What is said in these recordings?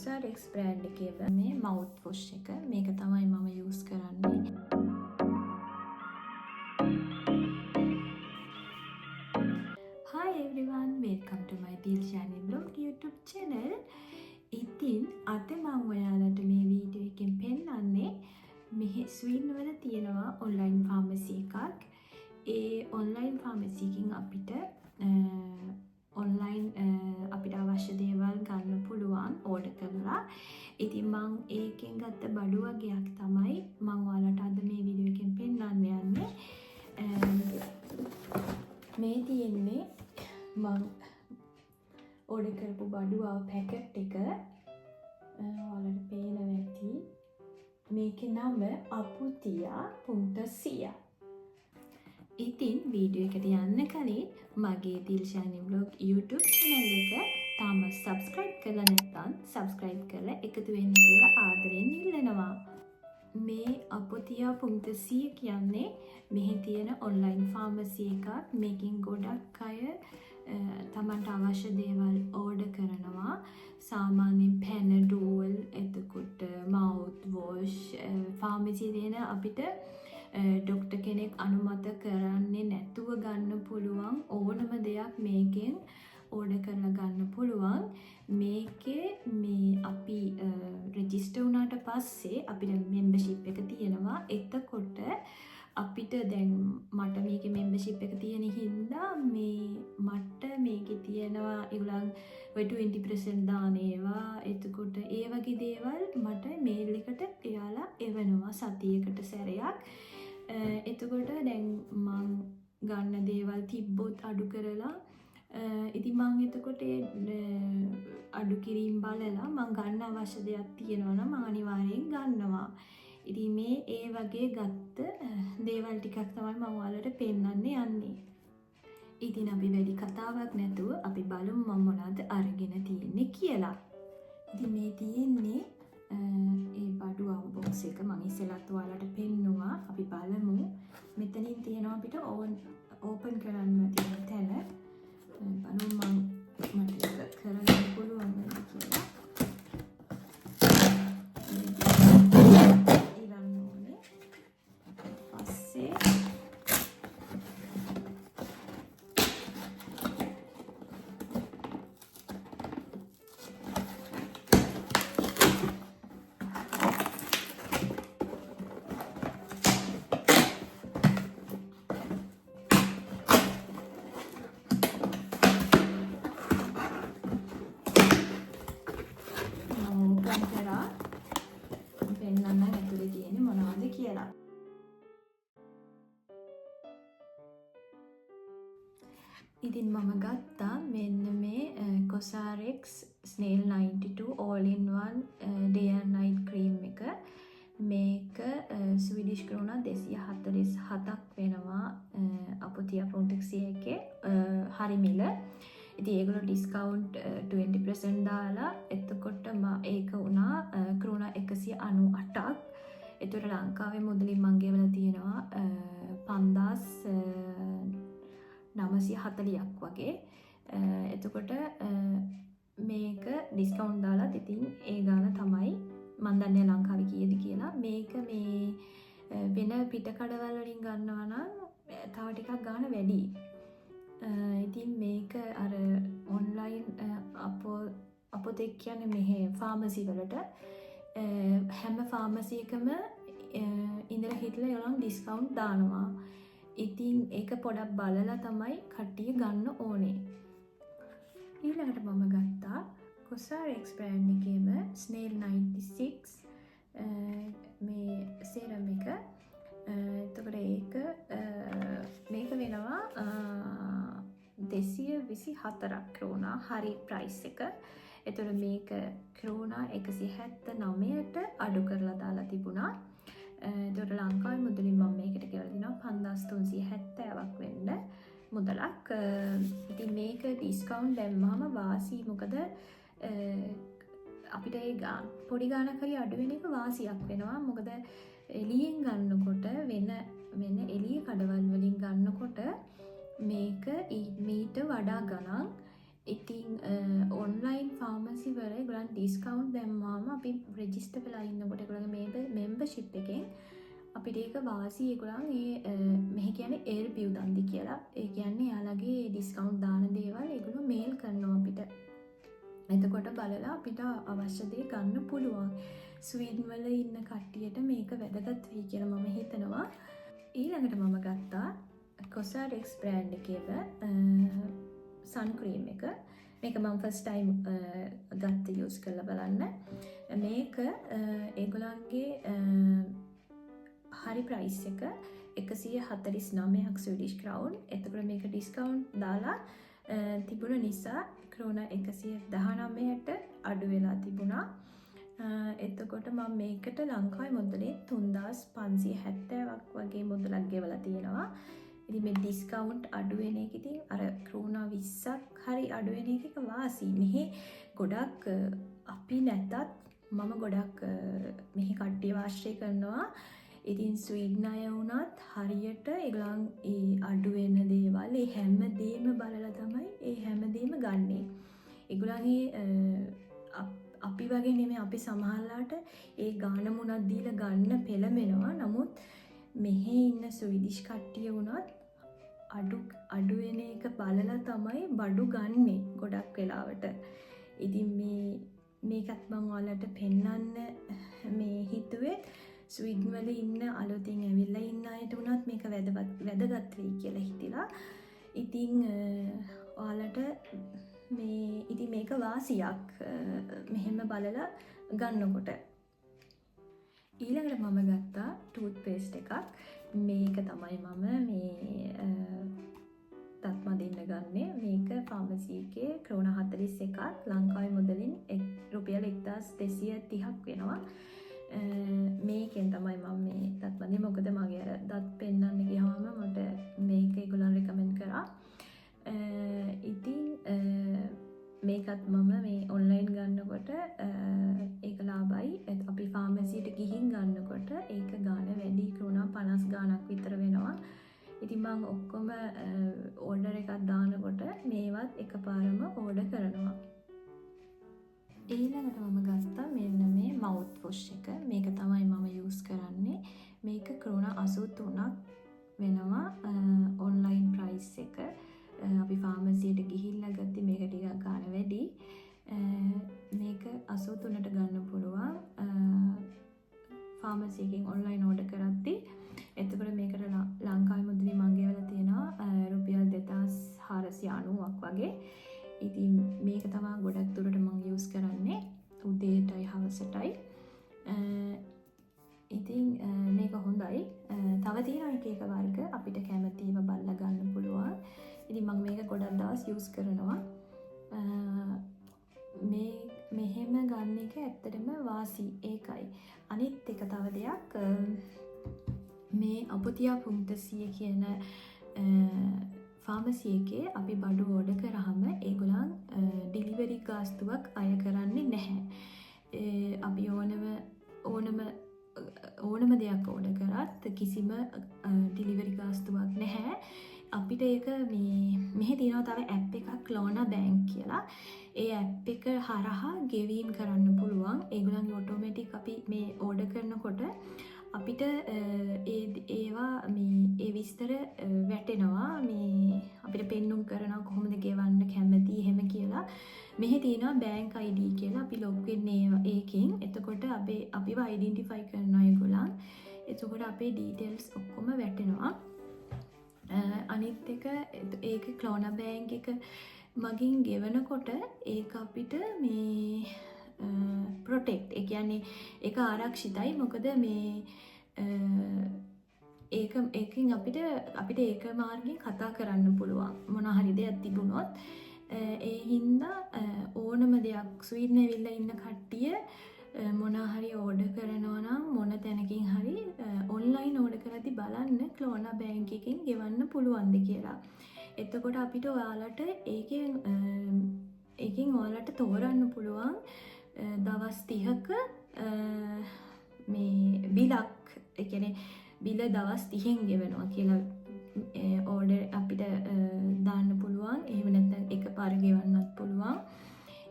COSRX brand එකේ මේ මවුත් wash එක මේක තමයි මම යූස් කරන්නේ. Hi everyone, welcome to my Dilshani Blog YouTube channel. ඉතින් අද මම ඔයාලට මේ වීඩියෝ එකෙන් පෙන්නන්නේ මෙහි ස්වීඩන් වල තියෙනවා ඔන්ලයින් ෆාමසි එකක්. ඒ ඔන්ලයින් ෆාමසි එකකින් අපිට ඔන්ලයින් අපිට අවශ්‍ය දේවල් ගන්න පුළුවන් ඕඩර් කරලා. ඉතින් මම ඒකෙන් ගත්ත බඩු වගේක් තමයි මම ඔයාලට අද මේ වීඩියෝ එකෙන් පෙන්නන්න යන්නේ. මේ තියෙන්නේ මම ඕඩර් කරපු බඩුව පැකට් එක. ඔයාලට පේනවා ඇති. මේකේ නම aputia.sia. ඉතින් වීඩියෝ එකට යන්න කලින් මගේ දිල්ෂානි බ්ලොග් YouTube channel එක තාම subscribe කරලා නැත්නම් subscribe කරලා එකතු වෙන්න කියලා ආදරෙන් ඉල්ලනවා. මේ aputia.sia කියන්නේ මෙහි තියෙන online pharmacy එකක්. මේකෙන් ගොඩක් අය තමන්ට අවශ්‍ය දේවල් ඕඩර් කරනවා. සාමාන්‍යයෙන් Panadol, එතකොට mouth wash, pharmacy දෙන අපිට ඩොක්ටර් කෙනෙක් අනුමත කරන්නේ නැතුව ගන්න පුළුවන් ඕනම දෙයක් මේකෙන් ඕඩර් කරලා ගන්න පුළුවන්. මේකේ මේ අපි රෙජිස්ටර් වුණාට පස්සේ අපිට membership එක තියෙනවා. එතකොට අපිට දැන් මට මේකේ membership එක තියෙන හින්දා මට මේකේ තියෙනවා ඒගොල්ලන් ඔය 20% දාන ඒවා. එතකොට ඒ වගේ දේවල් මට මේල් එකට එයාලා එවනවා සතියකට සැරයක්. එතකොට දැන් මං ගන්න දේවල් තිබ්බොත් අඩු කරලා ඉතින් මං එතකොට අඩු කිරීම බලලා මං ගන්න අවශ්‍ය දෙයක් තියෙනවා නම් මං අනිවාර්යෙන් ගන්නවා. ඉතින් මේ ඒ වගේ ගත්ත දේවල් ටිකක් තමයි මම ඔයාලට පෙන්නන්න යන්නේ. ඉතින් අපි වැඩි කතාවක් නැතුව අපි බලමු මම මොනවද අරගෙන තියෙන්නේ කියලා. ඉතින් මේ තියෙන්නේ ඒ බඩු අවුබොක්ස් එක මම ඉස්සෙල්ලත් ඔයාලට පෙන්නුවා. අපි බලමු. මෙතනින් තියෙනවා අපිට ඕපන් කරන්න තියෙන තැන. බලමු මට ඒක කරන්න පුළුවන් වෙයි කියලා. ඉරන්න ඕනේ. පස්සේ පෙන්නන්න ඇතුලේ තියෙන්නේ මොනවද කියලා. ඉතින් මම ගත්තා මෙන්න මේ COSRX Snail 92 all in one day and night cream එක. මේක ස්වීඩිෂ් ක්‍රෝනා 247ක් වෙනවා aputia.sia එකේ හරි මිල. ඉතින් ඒගොල්ලෝ ඩිස්කවුන්ට් 20% දාලා එතකොට ඒක වුණා ක්‍රෝනා 198ක්. ඒතර ලංකාවේ මුදලින් මං ගෙවලා තියෙනවා 5940ක් වගේ. එතකොට මේක ඩිස්කවුන්ට් දාලා ඉතින් ඒ ගාන තමයි මන් දන්නේ ලංකාවේ කීයද කියලා. මේක මේ වෙන පිටකඩවල වලින් ගන්නවා නම් තව ටිකක් ගාන වැඩි. ඉතින් මේක අර ඔන්ලයින් අපොතෙක් කියන්නේ මෙහි ෆාමසි වලට හැම ෆාමසි එකම ඉඳලා හිටලා ඒගොල්ලන් ඩිස්කවුන්ට් දානවා. ඉතින් ඒක පොඩක් බලලා තමයි කට්ටිය ගන්න ඕනේ. ඊළඟට මම ගත්තා COSRX බ්‍රෑන්ඩ් එකේම Snail 96 මේ සෙරම් එක. එතකොට මේක වෙනවා 224ක් ක්‍රෝනා හරි ප්‍රයිස් එක. එතකොට මේක ක්‍රෝනා 179ට අඩු කරලා දාලා තිබුණා. එතකොට ලංකාවේ මුදලින් මම මේකට ගෙවලා දිනවා 5370ක් වෙන්න මුදලක්. ඉතින් මේක ඩිස්කවුන්ට් දැම්මම වාසි. මොකද අපිට ඒ පොඩි ගාණක් හරි අඩු වෙන එක වාසියක් වෙනවා. මොකද එළියෙන් ගන්නකොට වෙන එළිය කඩවල් වලින් ගන්නකොට මේක මීට වඩා ගණන් ඉතින් ඔන්ලයින් ෆාමසි වල ඒගොල්ලන් ඩිස්කවුන්ට් දැම්මාම අපි රෙජිස්ටර් වෙලා ඉන්නකොට ඒගොල්ලන්ගේ මෙම්බර්ෂිප් එකෙන් අපිට ඒක වාසි ඒගොල්ලන් මෙහි කියන්නේ එල්බියු දන්දි කියලා. ඒ කියන්නේ යාළගේ ඩිස්කවුන්ට් දාන දේවල් ඒගොල්ලෝ මේල් කරනවා අපිට. එතකොට බලලා අපිට අවශ්‍ය දේ ගන්න පුළුවන්. ස්වීඩන් වල ඉන්න කට්ටියට මේක වැදගත් වෙයි කියලා මම හිතනවා. ඊළඟට මම ගත්තා කොසාරෙක්ස් බ්‍රෑන්ඩ් එකේ sun cream එක. මේක මම first time ගත්ත use කරලා බලන්න. මේක ඒගොල්ලන්ගේ හරි price එක 149ක් Swedish crown. එතකොට මේක discount දාලා තිබුණ නිසා ක්‍රෝන 119ට අඩු වෙලා තිබුණා. එතකොට මම මේකට ලංකාවේ මුදලේ 3570ක් වගේ මුදලක් ගෙවලා තියෙනවා. ඉතින් මේ ඩිස්කවුන්ට් අඩු වෙන එක ඉතින් අර ක්‍රෝන 20ක් හරි අඩු වෙන එක වාසි. මෙහි ගොඩක් අපි නැතත් මම ගොඩක් මෙහි කට්ටිය ආශ්‍රය කරනවා. ඉතින් ස්වීඩන් අය වුණත් හරියට ඒගොල්ලන් ඒ අඩු වෙන දේවල් ඒ හැමදේම බලලා තමයි ඒ හැමදේම ගන්නෙ. ඒගොල්ලන්ගේ අපි වගේ නෙමෙයි අපි සමහරලාට ඒ ගාන මුණක් දීලා ගන්න පෙළඹෙනවා. නමුත් මෙහි ඉන්න ස්වීඩිෂ් කට්ටිය වුණත් අඩු වෙන එක බලලා තමයි බඩු ගන්නෙ ගොඩක් වෙලාවට. ඉතින් මේකත් මම ඔයාලට පෙන්වන්න මේ හිතුවේ ස්වීඩන් වල ඉන්න අලුතින් ඇවිල්ලා ඉන්න අයට වුණත් මේක වැදගත් වෙයි කියලා හිතලා. ඉතින් ඔයාලට ඉතින් මේක වාසියක් මෙහෙම බලලා ගන්නකොට. ඊළඟට මම ගත්තා ටූත් පේස්ට් එකක්. මේක තමයි මම මේ දත් මදින්න ගන්නේ. මේක ෆාමසි එකේ ක්‍රෝන 41ක් ලංකාවේ මුදලින් රුපියල් 1230ක් වෙනවා. මේකෙන් තමයි මම මේ දත් මදින්නේ. මොකද මගේ අර දත් පෙන්නන්න ගියාම මට මේක ඒගොල්ලන් රෙකමෙන්ඩ් කරා. ඉතින් මේකත් මම මේ ඔන්ලයින් ගන්නකොට ඒක ලාභයි. අපි ෆාමසියට ගිහින් ගන්නකොට ඒක ගාණ වැඩි ක්‍රෝන 50 ගාණක් විතර වෙනවා. ඉතින් මම ඔක්කොම ඕඩර් එකක් දානකොට මේවත් එකපාරම ඕඩර් කරනවා. ඊළඟට මම ගත්තා මෙන්න මේ මවුත් වොෂ් එක. මේක තමයි මම යූස් කරන්නේ. මේක ක්‍රෝන 83ක් වෙනවා ඔන්ලයින් ප්‍රයිස් එක. අපි ෆාමසියට ගිහිල්ලා ගත්තේ මේක ටිකක් ගන්න වැඩි. මේක 83ට ගන්න පුළුවන් ෆාමසි එකෙන් ඔන්ලයින් ඕඩර් කරද්දී. එතකොට මේකට ලංකාවේ මුදලින් මං ගෙවලා තියෙනවා රුපියල් 2490ක් වගේ. ඉතින් මේක තමයි ගොඩක් දුරට මම යූස් කරන්නේ උදේටයි හවසටයි. ඉතින් මේක හොඳයි. තව තියෙනවා එක වර්ග අපිට කැමතිව බලලා ගන්න පුළුවන්. ඉතින් මම මේක ගොඩක් දවස් යූස් කරනවා. මෙහෙම ගන්න එක ඇත්තටම වාසි ඒකයි. අනිත් එක තව දෙයක් මේ අපොතියා පුම්තසිය කියන ෆාමසි එකේ අපි බඩු ඕඩර් කරාම ඒගොල්ලන් ඩෙලිවරි ගාස්තුවක් අය කරන්නේ නැහැ. අපි ඕනම දෙයක් ඕඩර් කරත් කිසිම ඩෙලිවරි ගාස්තුවක් නැහැ. අපිට ඒක මෙහි තියෙනවා තව ඇප් එකක් ක්ලෝනා බැංක් කියලා. ඒ ඇප් එක හරහා ගෙවීම් කරන්න පුළුවන්. ඒගොල්ලන්ගේ ඔටෝමැටික් අපි මේ ඕඩර් කරනකොට අපිට ඒවා ඒ විස්තර වැටෙනවා. මේ අපිට පෙන්නුම් කරනවා කොහොමද ගෙවන්න කැමති එහෙම කියලා. මෙහි තියෙනවා බැංක් ID කියලා. අපි ලොග් වෙන්නේ ඒකෙන්. එතකොට අපිව අයිඩෙන්ටිෆයි කරනවා ඒගොල්ලන්. එතකොට අපේ ඩීටේල්ස් ඔක්කොම වැටෙනවා. අනිත් එක ඒක ක්ලෝනා බැංක් එක මගින් ගෙවනකොට ඒක අපිට මේ ප්‍රොටෙක්ට් ඒ කියන්නේ ඒක ආරක්ෂිතයි. මොකද මේ ඒකෙන් අපිට ඒක මාර්ගයෙන් කතා කරන්න පුළුවන් මොන හරි දෙයක් තිබුණොත්. ඒ හින්දා ඕනම දෙයක් ස්වීඩන් ඇවිල්ලා ඉන්න කට්ටිය මොන හරි ඕඩර් කරනවා නම් මොන තැනකින් හරි ඔන්ලයින් ඕඩර් කරද්දී බලන්න ක්ලෝනා බැංක් එකෙන් ගෙවන්න පුළුවන්ද කියලා. එතකොට අපිට ඔයාලට ඒකෙන් ඔයාලට තෝරන්න පුළුවන් දවස් 30ක මේ බිලක්. ඒ කියන්නේ බිල දවස් 30න් ගෙවනවා කියලා ඕඩර් අපිට දාන්න පුළුවන්. එහෙම නැත්නම් එකපාර ගෙවන්නත් පුළුවන්.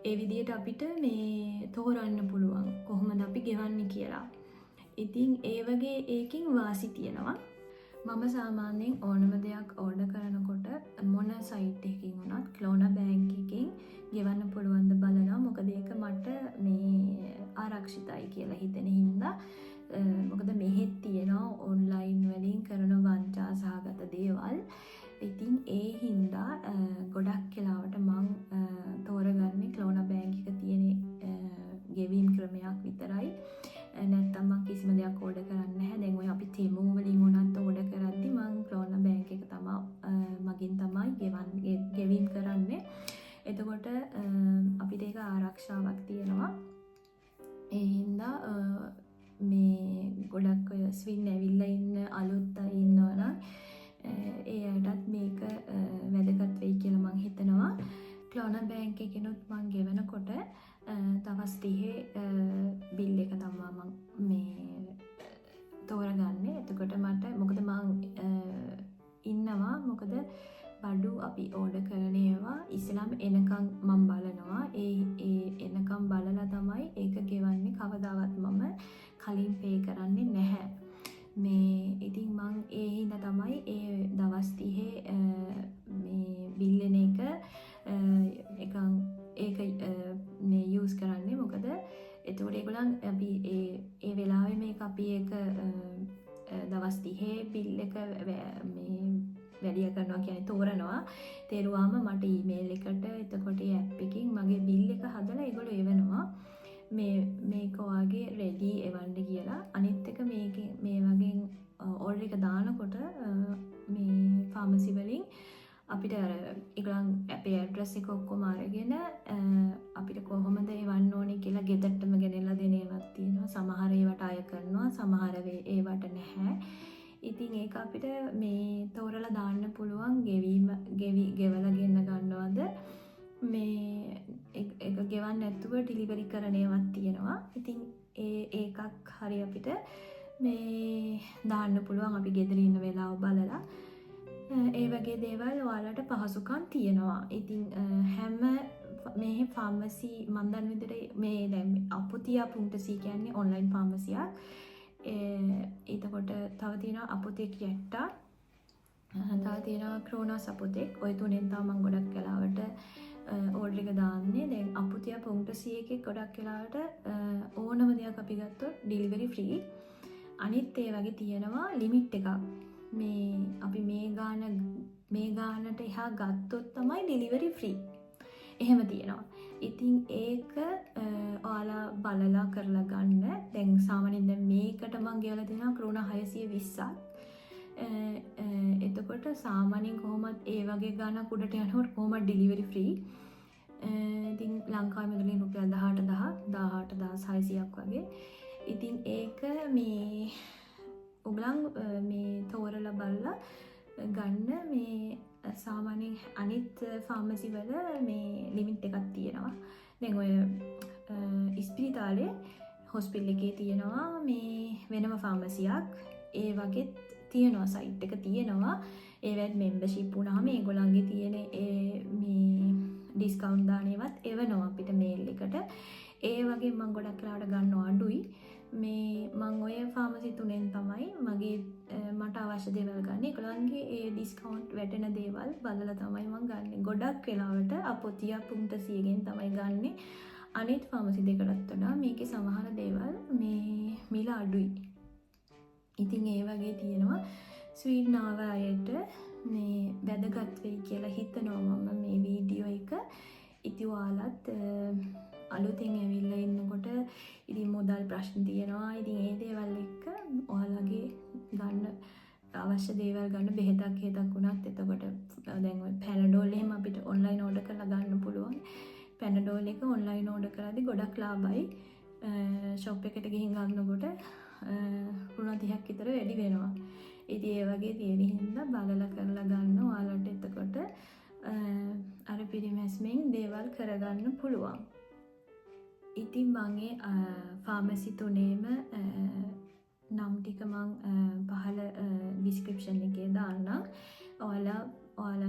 ඒ විදිහට අපිට මේ තෝරන්න පුළුවන් කොහොමද අපි ගෙවන්නේ කියලා. ඉතින් ඒ වගේ ඒකෙන් වාසි තියෙනවා. මම සාමාන්‍යයෙන් ඕනම දෙයක් ඕඩර් කරනකොට මොන සයිට් එකකින් වුණත් ක්ලෝනා බැංක් එකකින් ගෙවන්න පුළුවන්ද බලනවා. මොකද ඒක මට මේ ආරක්ෂිතයි කියලා හිතෙන හින්දා. මොකද මෙහෙත් තියෙනවා ඔන්ලයින් වලින් කරන වංචා සහගත දේවල්. ඉතින් ඒ හින්දා ගොඩක් වෙලාවට මං තෝරගන්නේ ක්ලෝනා බැංක් එක තියෙන ගෙවීම් ක්‍රමයක් විතරයි. නැත්තම් මං කිසිම දෙයක් ඕඩර් කරන්නේ නැහැ. දැන් ඔය අපි තෙමු වලින් උනත් ඕඩර් කරද්දි මං ක්ලෝනා බැංක් එක මගින් තමයි ගෙවීම් කරන්නේ. එතකොට අපිට ඒක ආරක්ෂාවක් තියෙනවා. ඒ හින්දා මේ ගොඩක් ඔය ස්වින් ඇවිල්ලා ඉන්න අලුත් අය ඉන්නවනම් ඒ අයටත් මේක වැදගත් වෙයි කියලා මං හිතනවා. ක්ලෝනා බැංක් එකෙනුත් මං ගෙවනකොට දවස් 30 බිල් එක තමයි මං මේ තෝරගන්නේ. එතකොට මට මොකද මං ඉන්නවා මොකද බඩු අපි ඕඩර් කරන ඒවා ඉස්සෙල්ලාම එනකම් මම බලනවා. ඒ එනකම් බලලා තමයි ඒක ගෙවන්නේ. කවදාවත් මම කලින් පේ කරන්නේ නැහැ. මේ ඉතින් මං ඒ හින්දා තමයි ඒ දවස් 30 මේ බිල් එන එක ඒක මේ යූස් කරන්නේ. මොකද එතකොට ඒගොල්ලන් අපි ඒ වෙලාවේ මේක අපි ඒක දවස් 30 බිල් එක මේ වැඩි කරනවා කියන්නේ තෝරනවා. තේරුවාම මට ඊමේල් එකට එතකොට ඒ ඇප් එකකින් මගේ බිල් එක හදලා ඒගොල්ලෝ එවනවා. මේක ඔයාගේ රෙඩි එවන්න කියලා. අනිත් එක මේකේ මේ වගේ ඕඩර් එක දානකොට මේ ෆාමසි වලින් අපිට අර ඒගොල්ලන් අපේ ඇඩ්‍රස් එක ඔක්කොම අරගෙන අපිට කොහොමද එවන්න ඕනේ කියලා ගෙදරටම ගෙනල්ලා දෙන ඒවාක් තියෙනවා. සමහර ඒවට අය කරනවා, සමහර ඒවට නැහැ. ඉතින් ඒක අපිට මේ තෝරලා දාන්න පුළුවන් ගෙවලා ගෙන්න ගන්නවද මේ ඒක ගෙවන්න නැතුව ඩිලිවරි කරන ඒවාක් තියෙනවා. ඉතින් ඒකක් හරි අපිට මේ දාන්න පුළුවන් අපි ගෙදර ඉන්න වෙලාව බලලා. ඒ වගේ දේවල් ඔයාලට පහසුකම් තියෙනවා. ඉතින් හැම මේ ෆාමසි මන් දන්න විදිහට මේ දැන් අපොතියා.c කියන්නේ ඔන්ලයින් ෆාමසියක්. එතකොට තව තියෙනවා අපොතෙක් යැට්ටා, තව තියෙනවා ක්‍රෝනාස් අපොතෙක්. ඔය තුනෙන් තමයි මම ගොඩක් වෙලාවට ඕඩර් එක දාන්නේ. දැන් අපොතියා.c එකේ ගොඩක් වෙලාවට ඕනම දෙයක් අපි ගත්තොත් ඩෙලිවරි ෆ්‍රී. අනිත් ඒ වගේ තියෙනවා ලිමිට් එකක්. මේ අපි මේ ගානට එහා ගත්තොත් තමයි ඩෙලිවරි ෆ්‍රී. එහෙම තියෙනවා. ඉතින් ඒක ඔයාලා බලලා කරලා ගන්න. දැන් සාමාන්‍යයෙන් දැන් මේකට මම ගෙවලා තියෙනවා ක්‍රෝනා 620ක්. එතකොට සාමාන්‍යයෙන් කොහොමත් ඒ වගේ ගානක් උඩට යනකොට කොහොමද ඩෙලිවරි ෆ්‍රී. ඉතින් ලංකාවේ මුදලින් රුපියල් 18600ක් වගේ. ඉතින් ඒක මේ ඔයගලන් මේ තෝරලා බලලා ගන්න. මේ සාමාන්‍යයෙන් අනිත් ෆාමසි වල මේ ලිමිට් එකක් තියෙනවා. දැන් ඔය ඉස්පිරිතාලේ හොස්පිටල් එකේ තියෙනවා මේ වෙනම ෆාමසියක්. ඒ වගේ තියෙනවා සයිට් එක තියෙනවා. ඒවත් මෙම්බර්ෂිප් වුණාම ඒගොල්ලන්ගේ තියෙන මේ ඩිස්කවුන්ට් දාන ඒවත් එවනවා අපිට මේල් එකට. ඒ වගේ මම ගොඩක් වෙලාවට ගන්නවා අඩුයි. මේ මං ඔය ෆාමසි තුනෙන් තමයි මට අවශ්‍ය දේවල් ගන්න. ඒගොල්ලන්ගේ ඒ ඩිස්කවුන්ට් වැටෙන දේවල් බලලා තමයි මං ගන්නෙ. ගොඩක් වෙලාවට අපොතියා.c එකෙන් තමයි ගන්නෙ. අනිත් ෆාමසි දෙකටත් වඩා මේකේ සමහර දේවල් මේ මිල අඩුයි. ඉතින් ඒ වගේ තියෙනවා. ස්වීඩන් ආව අයට මේ වැදගත් වෙයි කියලා හිතනවා මම මේ වීඩියෝ එක. ඉතින් ඔයාලත් අලුතෙන් ඇවිල්ලා ඉන්නකොට ඉතින් මොදල් ප්‍රශ්න තියෙනවා. ඉතින් ඒ දේවල් එක්ක ඔයාලගේ ගන්න අවශ්‍ය දේවල් ගන්න බෙහෙතක් වුණත් එතකොට දැන් ඔය පැනඩෝල් එහෙම අපිට ඔන්ලයින් ඕඩර් කරලා ගන්න පුළුවන්. පැනඩෝල් එක ඔන්ලයින් ඕඩර් කරද්දි ගොඩක් ලාභයි. ෂොප් එකට ගිහින් ගන්නකොට රුණ 30ක් විතර වැඩි වෙනවා. ඉතින් ඒ වගේ තියෙන හින්දා බලලා කරලා ගන්න ඔයාලට එතකොට අර පිරිමැස්මෙන් දේවල් කරගන්න පුළුවන්. ඉතින් මගේ ෆාමසි තුනේම නම් ටික මං පහළ ඩිස්ක්‍රිප්ෂන් එකේ දාන්නම්. ඔයාලා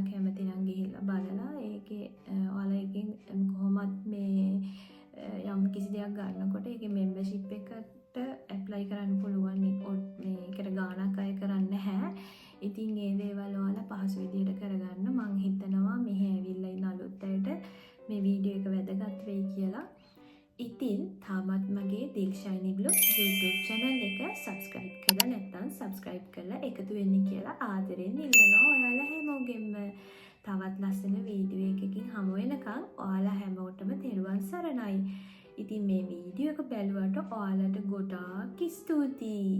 කැමති නම් ගිහිල්ලා බලලා ඒකේ ඔයාලා එකෙන් කොහොමත් මේ යම් කිසි දෙයක් ගන්නකොට ඒකේ මෙම්බර්ෂිප් එකට ඇප්ලයි කරන්න පුළුවන්. මේකට ගාණක් අය කරන්නේ නැහැ. ඉතින් ඒ දේවල් ඔයාලා පහසු විදියට කරගන්න. මං හිතනවා මෙහි ඇවිල්ලා ඉන්න අලුත් අයට මේ වීඩියෝ එක වැදගත් වෙයි කියලා. ඉතින් තාමත් මගේ දීක්ෂායිනි බ්ලොග් YouTube channel එක subscribe කරලා නැත්නම් subscribe කරලා එකතු වෙන්න කියලා ආදරෙන් ඉල්ලනවා. ඔයාලා හැමෝගෙම තවත් ලස්සන වීඩියෝ එකකින් හමු වෙනකන් ඔයාලා හැමෝටම තෙරුවන් සරණයි. ඉතින් මේ වීඩියෝ එක බැලුවට ඔයාලට ගොඩාක් ස්තුතියි.